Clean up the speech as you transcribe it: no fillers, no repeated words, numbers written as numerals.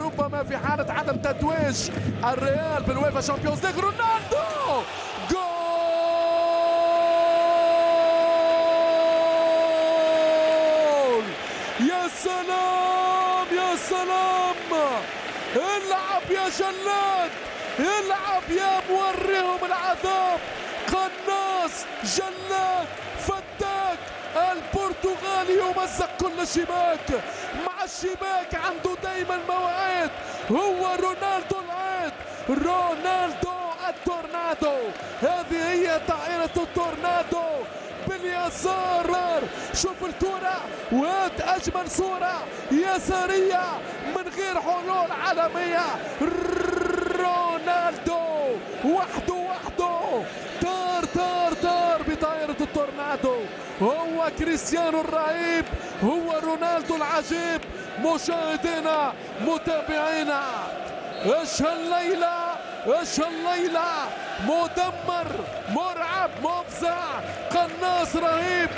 ربما في حالة عدم تتويج الريال بالويفا شامبيونز ليج. رونالدو جول! يا سلام يا سلام! العب يا جلاد، العب يا موريهم العذاب. قناص، جلاد، فتاك، البرتغالي يمزق كل شباك. مع الشباك عنده دايما مواعيد. هو رونالدو العيد، رونالدو التورنادو. هذه هي طائرة التورنادو باليسار. شوف الكرة وهات أجمل صورة يسارية من غير حلول عالمية. رونالدو وحده طار بطائرة التورنادو. هو كريستيانو الرهيب، هو رونالدو العجيب. مشاهدينا متابعينا، ايش هالليلة، مدمر، مرعب، مفزع، قناص رهيب.